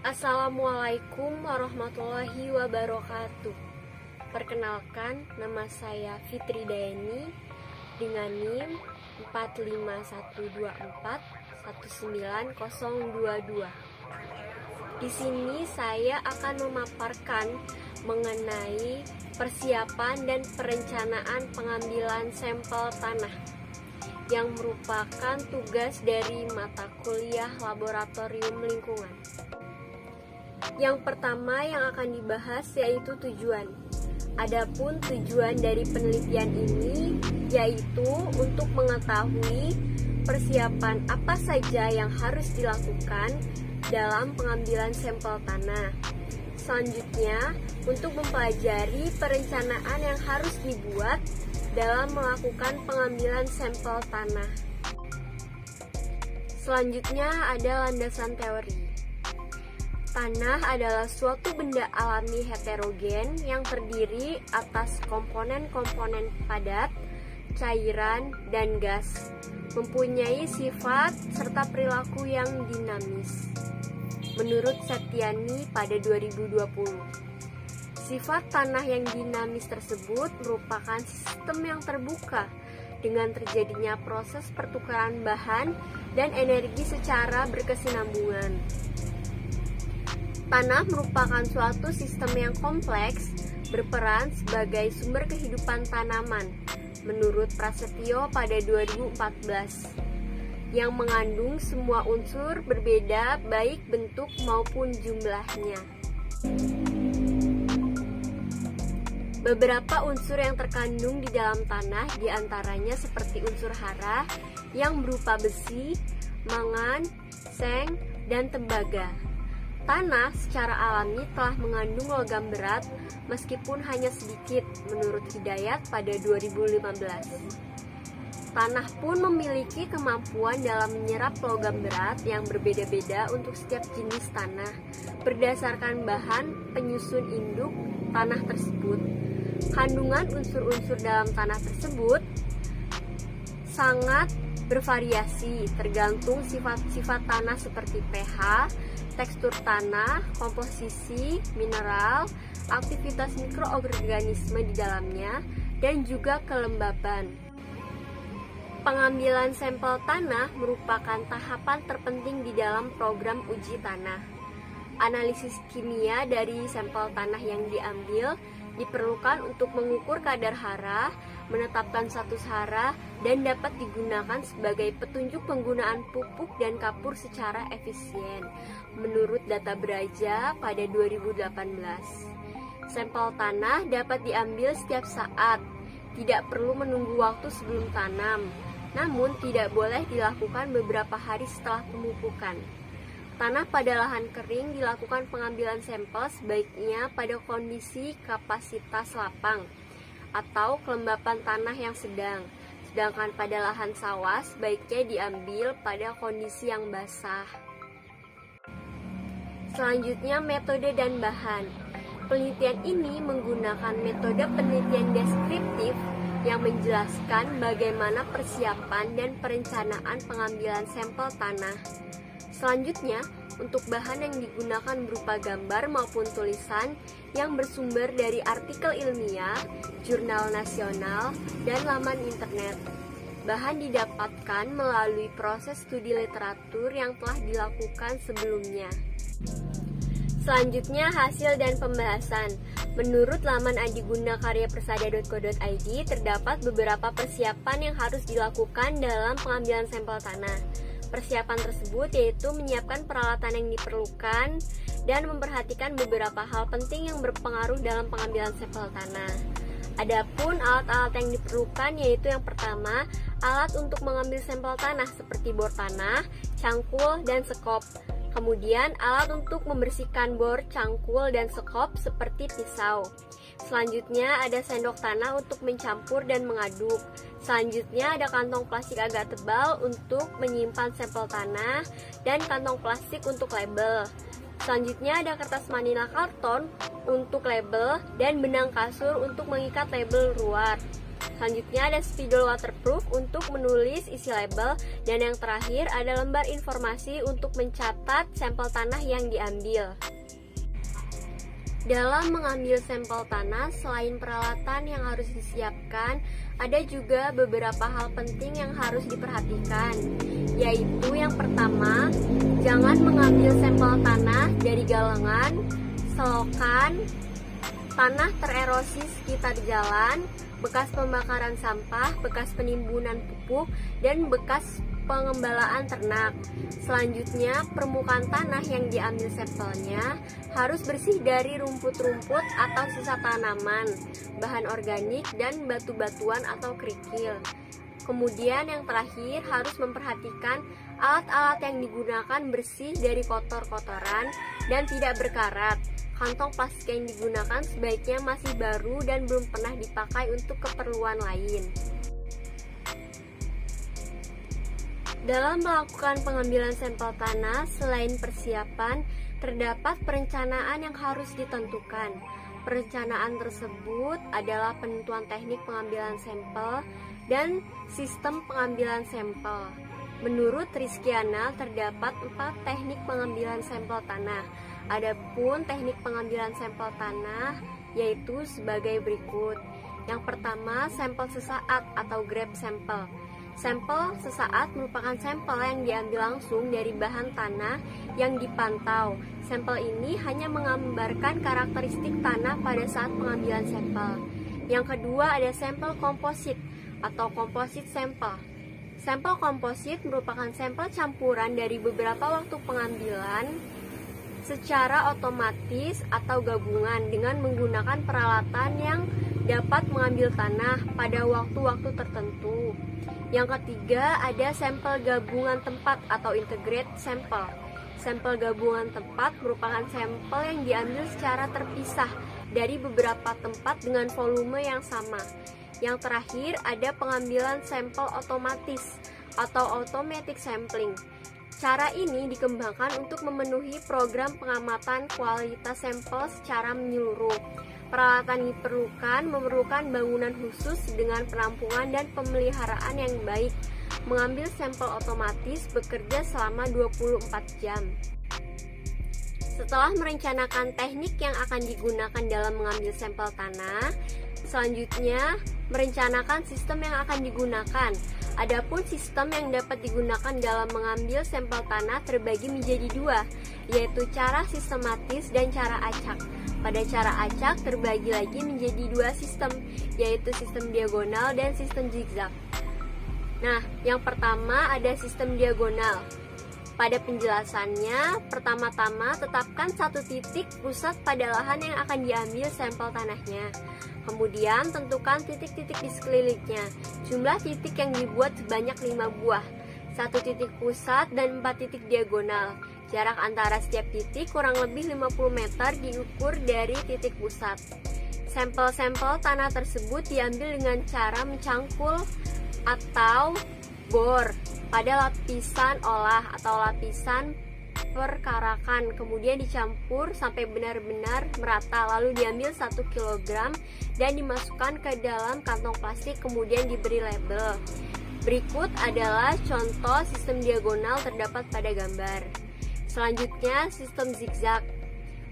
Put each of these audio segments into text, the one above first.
Assalamualaikum warahmatullahi wabarakatuh. Perkenalkan, nama saya Fitri Dayani dengan NIM 45124-19022. Di sini saya akan memaparkan mengenai persiapan dan perencanaan pengambilan sampel tanah yang merupakan tugas dari mata kuliah laboratorium lingkungan. Yang pertama yang akan dibahas yaitu tujuan. Adapun tujuan dari penelitian ini yaitu untuk mengetahui persiapan apa saja yang harus dilakukan dalam pengambilan sampel tanah. Selanjutnya, untuk mempelajari perencanaan yang harus dibuat dalam melakukan pengambilan sampel tanah. Selanjutnya ada landasan teori. Tanah adalah suatu benda alami heterogen yang terdiri atas komponen-komponen padat, cairan, dan gas, mempunyai sifat serta perilaku yang dinamis. Menurut Septiani pada 2020, sifat tanah yang dinamis tersebut merupakan sistem yang terbuka dengan terjadinya proses pertukaran bahan dan energi secara berkesinambungan. Tanah merupakan suatu sistem yang kompleks, berperan sebagai sumber kehidupan tanaman, menurut Prasetyo pada 2014, yang mengandung semua unsur berbeda baik bentuk maupun jumlahnya. Beberapa unsur yang terkandung di dalam tanah diantaranya seperti unsur hara yang berupa besi, mangan, seng, dan tembaga. Tanah secara alami telah mengandung logam berat meskipun hanya sedikit menurut Hidayat pada 2015. Tanah pun memiliki kemampuan dalam menyerap logam berat yang berbeda-beda untuk setiap jenis tanah berdasarkan bahan penyusun induk tanah tersebut. Kandungan unsur-unsur dalam tanah tersebut sangat bervariasi tergantung sifat-sifat tanah seperti pH, tekstur tanah, komposisi, mineral, aktivitas mikroorganisme di dalamnya, dan juga kelembaban. Pengambilan sampel tanah merupakan tahapan terpenting di dalam program uji tanah. Analisis kimia dari sampel tanah yang diambil diperlukan untuk mengukur kadar hara, menetapkan status hara, dan dapat digunakan sebagai petunjuk penggunaan pupuk dan kapur secara efisien. Menurut data Braja pada 2018, sampel tanah dapat diambil setiap saat, tidak perlu menunggu waktu sebelum tanam, namun tidak boleh dilakukan beberapa hari setelah pemupukan. Tanah pada lahan kering dilakukan pengambilan sampel sebaiknya pada kondisi kapasitas lapang atau kelembapan tanah yang sedang, sedangkan pada lahan sawah sebaiknya diambil pada kondisi yang basah. Selanjutnya, metode dan bahan. Penelitian ini menggunakan metode penelitian deskriptif yang menjelaskan bagaimana persiapan dan perencanaan pengambilan sampel tanah. Selanjutnya, untuk bahan yang digunakan berupa gambar maupun tulisan yang bersumber dari artikel ilmiah, jurnal nasional, dan laman internet. Bahan didapatkan melalui proses studi literatur yang telah dilakukan sebelumnya. Selanjutnya, hasil dan pembahasan. Menurut laman adigunakaryapersada.co.id, terdapat beberapa persiapan yang harus dilakukan dalam pengambilan sampel tanah. Persiapan tersebut yaitu menyiapkan peralatan yang diperlukan dan memperhatikan beberapa hal penting yang berpengaruh dalam pengambilan sampel tanah. Adapun alat-alat yang diperlukan yaitu yang pertama, alat untuk mengambil sampel tanah seperti bor tanah, cangkul, dan sekop. Kemudian alat untuk membersihkan bor, cangkul, dan sekop seperti pisau. Selanjutnya ada sendok tanah untuk mencampur dan mengaduk. Selanjutnya ada kantong plastik agak tebal untuk menyimpan sampel tanah dan kantong plastik untuk label. Selanjutnya ada kertas manila karton untuk label dan benang kasur untuk mengikat label luar. Selanjutnya ada spidol waterproof untuk menulis isi label, dan yang terakhir ada lembar informasi untuk mencatat sampel tanah yang diambil. Dalam mengambil sampel tanah, selain peralatan yang harus disiapkan, ada juga beberapa hal penting yang harus diperhatikan, yaitu yang pertama, jangan mengambil sampel tanah dari galengan, selokan, tanah tererosi sekitar jalan, bekas pembakaran sampah, bekas penimbunan pupuk, dan bekas pengembalaan ternak. Selanjutnya, permukaan tanah yang diambil sampelnya harus bersih dari rumput-rumput atau sisa tanaman, bahan organik, dan batu-batuan atau kerikil. Kemudian yang terakhir, harus memperhatikan alat-alat yang digunakan bersih dari kotor-kotoran dan tidak berkarat. Kantong plastik yang digunakan sebaiknya masih baru dan belum pernah dipakai untuk keperluan lain. Dalam melakukan pengambilan sampel tanah, selain persiapan, terdapat perencanaan yang harus ditentukan. Perencanaan tersebut adalah penentuan teknik pengambilan sampel dan sistem pengambilan sampel. Menurut Rizkyana, terdapat 4 teknik pengambilan sampel tanah. Adapun teknik pengambilan sampel tanah yaitu sebagai berikut. Yang pertama, sampel sesaat atau grab sampel. Sampel sesaat merupakan sampel yang diambil langsung dari bahan tanah yang dipantau. Sampel ini hanya menggambarkan karakteristik tanah pada saat pengambilan sampel. Yang kedua ada sampel komposit atau komposit sampel. Sampel komposit merupakan sampel campuran dari beberapa waktu pengambilan secara otomatis atau gabungan dengan menggunakan peralatan yang dapat mengambil tanah pada waktu-waktu tertentu. Yang ketiga ada sampel gabungan tempat atau integrate sampel. Sampel gabungan tempat merupakan sampel yang diambil secara terpisah dari beberapa tempat dengan volume yang sama. Yang terakhir ada pengambilan sampel otomatis atau automatic sampling. Cara ini dikembangkan untuk memenuhi program pengamatan kualitas sampel secara menyeluruh. Peralatan yang memerlukan bangunan khusus dengan penampungan dan pemeliharaan yang baik. Mengambil sampel otomatis bekerja selama 24 jam. Setelah merencanakan teknik yang akan digunakan dalam mengambil sampel tanah, selanjutnya merencanakan sistem yang akan digunakan. Adapun sistem yang dapat digunakan dalam mengambil sampel tanah terbagi menjadi 2, yaitu cara sistematis dan cara acak. Pada cara acak terbagi lagi menjadi 2 sistem, yaitu sistem diagonal dan sistem zigzag. Nah, yang pertama ada sistem diagonal. Pada penjelasannya, pertama-tama tetapkan satu titik pusat pada lahan yang akan diambil sampel tanahnya. Kemudian tentukan titik-titik di sekelilingnya. Jumlah titik yang dibuat sebanyak 5 buah, 1 titik pusat dan 4 titik diagonal. Jarak antara setiap titik kurang lebih 50 meter diukur dari titik pusat. Sampel-sampel tanah tersebut diambil dengan cara mencangkul atau bor pada lapisan olah atau lapisan perkarakan, kemudian dicampur sampai benar-benar merata, lalu diambil 1 kg dan dimasukkan ke dalam kantong plastik, kemudian diberi label. Berikut adalah contoh sistem diagonal terdapat pada gambar. Selanjutnya sistem zigzag.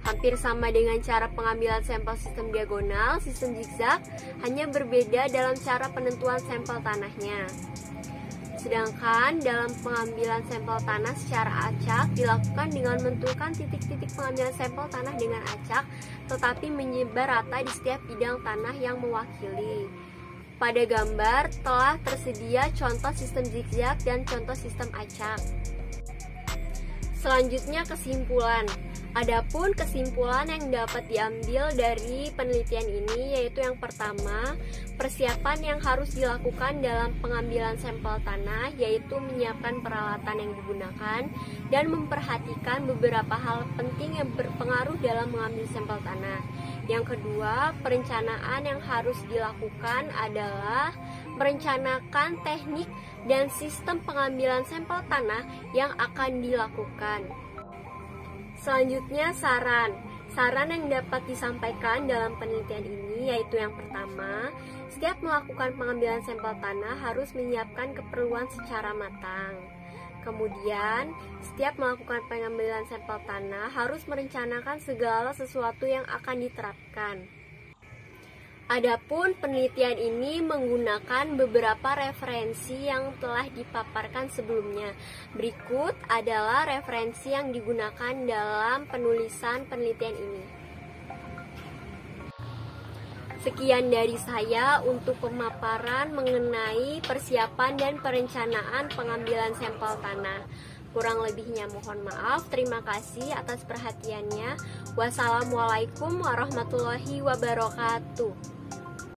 Hampir sama dengan cara pengambilan sampel sistem diagonal, sistem zigzag hanya berbeda dalam cara penentuan sampel tanahnya. Sedangkan dalam pengambilan sampel tanah secara acak dilakukan dengan menentukan titik-titik pengambilan sampel tanah dengan acak, tetapi menyebar rata di setiap bidang tanah yang mewakili. Pada gambar telah tersedia contoh sistem zigzag dan contoh sistem acak. Selanjutnya kesimpulan. Adapun kesimpulan yang dapat diambil dari penelitian ini yaitu yang pertama, persiapan yang harus dilakukan dalam pengambilan sampel tanah yaitu menyiapkan peralatan yang digunakan dan memperhatikan beberapa hal penting yang berpengaruh dalam mengambil sampel tanah. Yang kedua, perencanaan yang harus dilakukan adalah merencanakan teknik dan sistem pengambilan sampel tanah yang akan dilakukan. Selanjutnya saran. Saran yang dapat disampaikan dalam penelitian ini yaitu yang pertama, setiap melakukan pengambilan sampel tanah harus menyiapkan keperluan secara matang. Kemudian, setiap melakukan pengambilan sampel tanah harus merencanakan segala sesuatu yang akan diterapkan. Adapun penelitian ini menggunakan beberapa referensi yang telah dipaparkan sebelumnya. Berikut adalah referensi yang digunakan dalam penulisan penelitian ini. Sekian dari saya untuk pemaparan mengenai persiapan dan perencanaan pengambilan sampel tanah. Kurang lebihnya mohon maaf. Terima kasih atas perhatiannya. Wassalamualaikum warahmatullahi wabarakatuh.